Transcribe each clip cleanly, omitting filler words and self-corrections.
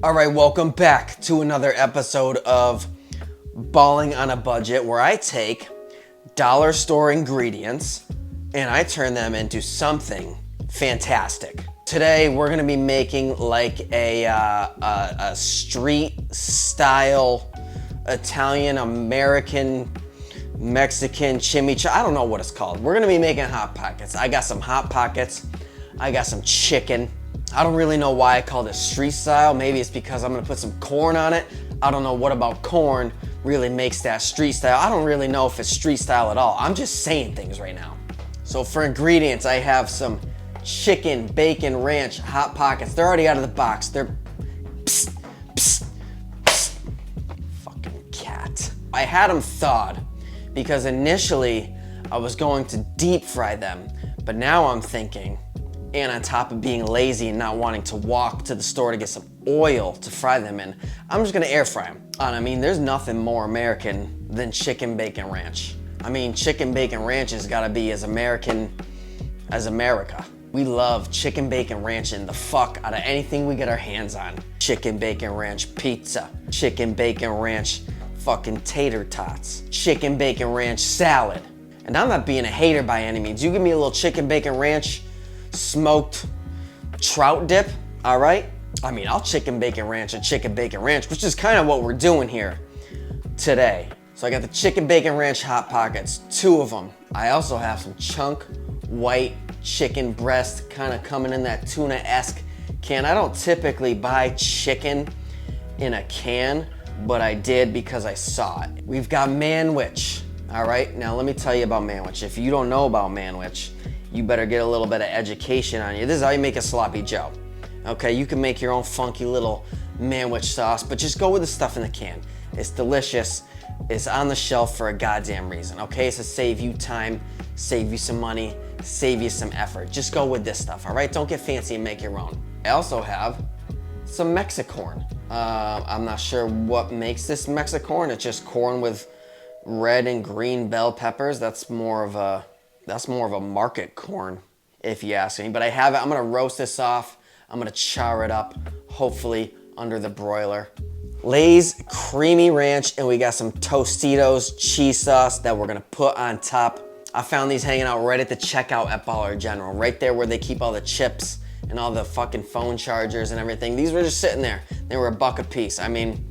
All right, welcome back to another episode of Balling on a Budget, where I take dollar store ingredients and I turn them into something fantastic. Today, we're gonna be making like a street style Italian, American, Mexican chimichurri. I don't know what it's called. We're gonna be making Hot Pockets. I got some Hot Pockets. I got some chicken. I don't really know why I called it street style. Maybe it's because I'm gonna put some corn on it. I don't know what about corn really makes that street style. I don't really know if it's street style at all. I'm just saying things right now. So for ingredients, I have some bacon ranch Hot Pockets. They're already out of the box. They're psst, psst, psst. Fucking cat. I had them thawed because initially I was going to deep fry them, but now I'm thinking, and on top of being lazy and not wanting to walk to the store to get some oil to fry them in, I'm just gonna air fry them. And I mean, there's nothing more American than chicken bacon ranch. I mean, chicken bacon ranch has gotta be as American as America. We love chicken bacon ranch and the fuck out of anything we get our hands on. Chicken bacon ranch pizza, chicken bacon ranch fucking tater tots, chicken bacon ranch salad. And I'm not being a hater by any means. You give me a little chicken bacon ranch smoked trout dip, all right? I mean, I'll chicken bacon ranch a chicken bacon ranch, which is kind of what we're doing here today. So I got the chicken bacon ranch Hot Pockets, 2 of them. I also have some chunk white chicken breast, kind of coming in that tuna-esque can. I don't typically buy chicken in a can, but I did because I saw it. We've got Manwich, all right? Now let me tell you about Manwich. If you don't know about Manwich, you better get a little bit of education on you. This is how you make a sloppy Joe. Okay, you can make your own funky little Manwich sauce, but just go with the stuff in the can. It's delicious. It's on the shelf for a goddamn reason, okay? It's to save you time, save you some money, save you some effort. Just go with this stuff, all right? Don't get fancy and make your own. I also have some Mexicorn. I'm not sure what makes this Mexicorn. It's just corn with red and green bell peppers. That's more of a market corn, if you ask me. But I have it. I'm gonna roast this off. I'm gonna char it up, hopefully under the broiler. Lay's Creamy Ranch, and we got some Tostitos cheese sauce that we're gonna put on top. I found these hanging out right at the checkout at Dollar General, right there where they keep all the chips and all the fucking phone chargers and everything. These were just sitting there. They were $1 a piece. I mean,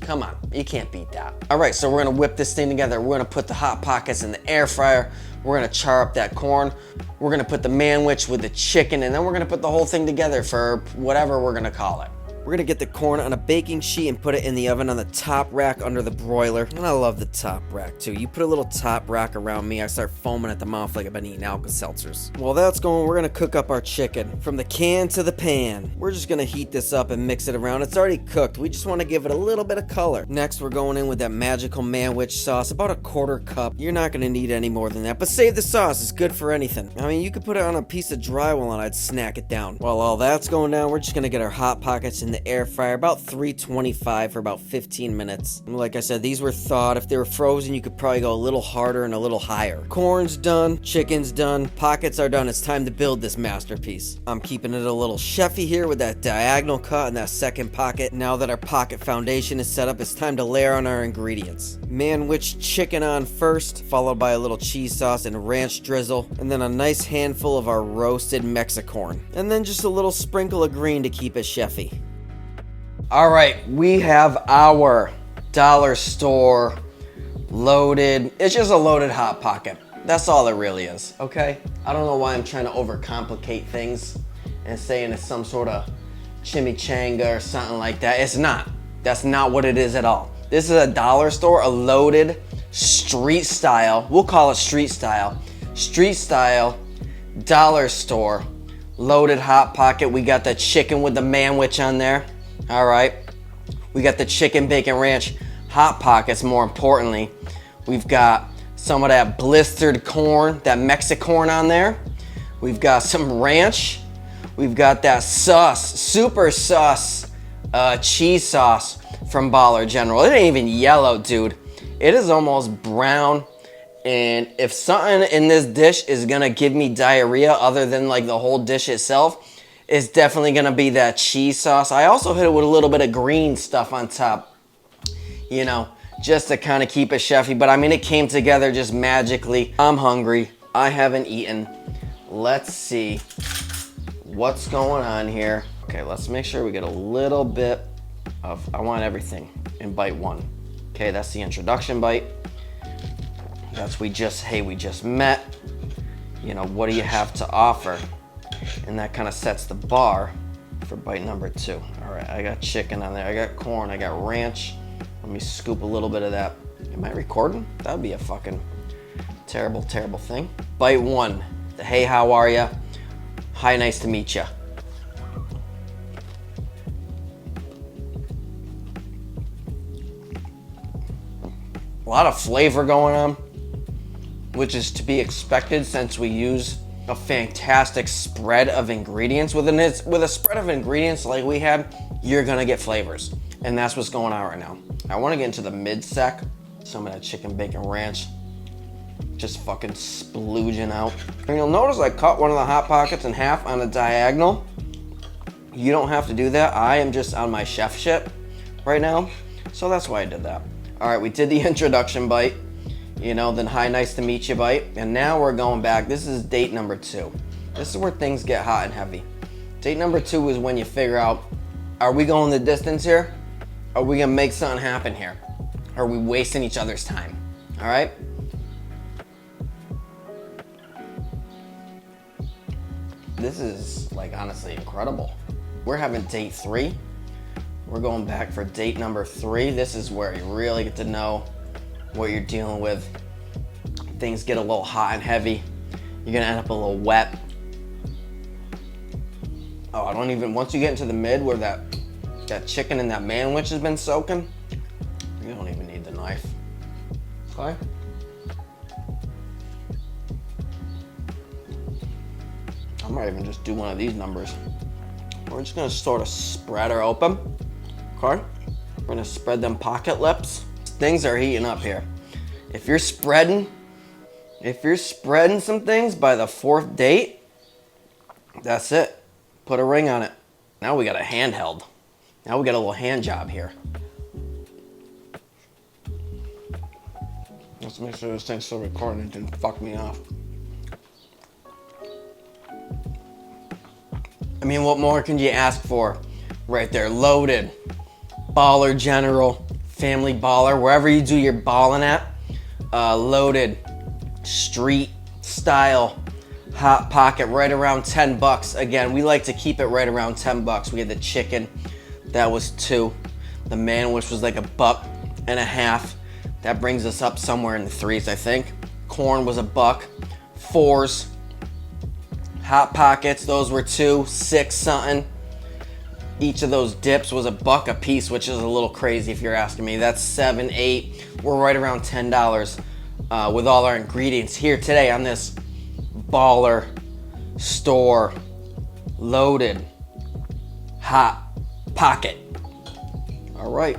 come on, you can't beat that. All right, so we're gonna whip this thing together. We're gonna put the Hot Pockets in the air fryer. We're gonna char up that corn. We're gonna put the Manwich with the chicken, and then we're gonna put the whole thing together for whatever we're gonna call it. We're gonna get the corn on a baking sheet and put it in the oven on the top rack under the broiler. And I love the top rack too. You put a little top rack around me, I start foaming at the mouth like I've been eating Alka-Seltzers. While that's going, we're gonna cook up our chicken. From the can to the pan. We're just gonna heat this up and mix it around. It's already cooked. We just wanna give it a little bit of color. Next, we're going in with that magical Manwich sauce, about a 1/4 cup. You're not gonna need any more than that, but save the sauce. It's good for anything. I mean, you could put it on a piece of drywall and I'd snack it down. While all that's going down, we're just gonna get our Hot Pockets in the air fryer, about 325 for about 15 minutes. And like I said, these were thawed. If they were frozen, you could probably go a little harder and a little higher. Corn's done, chicken's done, pockets are done. It's time to build this masterpiece. I'm keeping it a little chefy here with that diagonal cut and that second pocket. Now that our pocket foundation is set up, it's time to layer on our ingredients. Manwich chicken on first, followed by a little cheese sauce and ranch drizzle, and then a nice handful of our roasted Mexicorn. And then just a little sprinkle of green to keep it chefy. All right, we have our dollar store loaded. It's just a loaded Hot Pocket. That's all it really is, okay? I don't know why I'm trying to overcomplicate things and saying it's some sort of chimichanga or something like that. It's not. That's not what it is at all. This is a dollar store, a loaded street style. We'll call it street style dollar store loaded Hot Pocket. We got the chicken with the Manwich on there. All right, we got the chicken bacon ranch Hot Pockets. More importantly, we've got some of that blistered corn, that Mexicorn on there. We've got some ranch. We've got that super sus cheese sauce from Dollar General. It ain't even yellow, dude. It is almost brown. And if something in this dish is gonna give me diarrhea other than like the whole dish itself, is definitely gonna be that cheese sauce. I also hit it with a little bit of green stuff on top, you know, just to kind of keep it chefy. But I mean, it came together just magically. I'm hungry. I haven't eaten. Let's see what's going on here. Okay, let's make sure we get a little bit of, I want everything in bite one. Okay, that's the introduction bite. That's we just met. You know, what do you have to offer? And that kind of sets the bar for bite number two. All right, I got chicken on there. I got corn, I got ranch. Let me scoop a little bit of that. Am I recording? That would be a fucking terrible, terrible thing. Bite one, the hey, how are ya? Hi, nice to meet ya. A lot of flavor going on, which is to be expected since we use a fantastic spread of ingredients. With a spread of ingredients like we had, you're gonna get flavors. And that's what's going on right now. I wanna get into the mid-sec, some of that chicken bacon ranch, just fucking splooging out. And you'll notice I cut one of the Hot Pockets in half on a diagonal. You don't have to do that. I am just on my chef shit right now, so that's why I did that. All right, we did the introduction bite, you know, then hi, nice to meet you bite, and now we're going back. This is date number two. This is where things get hot and heavy. Date number two is when you figure out, are we going the distance here? Are we gonna make something happen here? Are we wasting each other's time? All right? This is like honestly incredible. We're having date three. We're going back for date number three. This is where you really get to know what you're dealing with. Things get a little hot and heavy. You're gonna end up a little wet. Oh, once you get into the mid where that chicken and that manwich has been soaking, you don't even need the knife. Okay? I might even just do one of these numbers. We're just gonna sort of spread her open. Okay? We're gonna spread them pocket lips. Things are heating up here. If you're spreading some things by the fourth date, that's it. Put a ring on it. Now we got a handheld. Now we got a little hand job here. Let's make sure this thing's still recording and didn't fuck me off. I mean, what more can you ask for? Right there, loaded. Baller General, Family Baller, wherever you do your balling at. Loaded, street style, Hot Pocket, right around 10 bucks. Again, we like to keep it right around 10 bucks. We had the chicken, that was $2. The manwich was like $1.50. That brings us up somewhere in the threes, I think. Corn was $1. 4s. Hot Pockets, those were $2, 6 something. Each of those dips was $1 a piece, which is a little crazy if you're asking me. That's 7, 8. We're right around $10 with all our ingredients here today on this baller store loaded Hot Pocket. All right.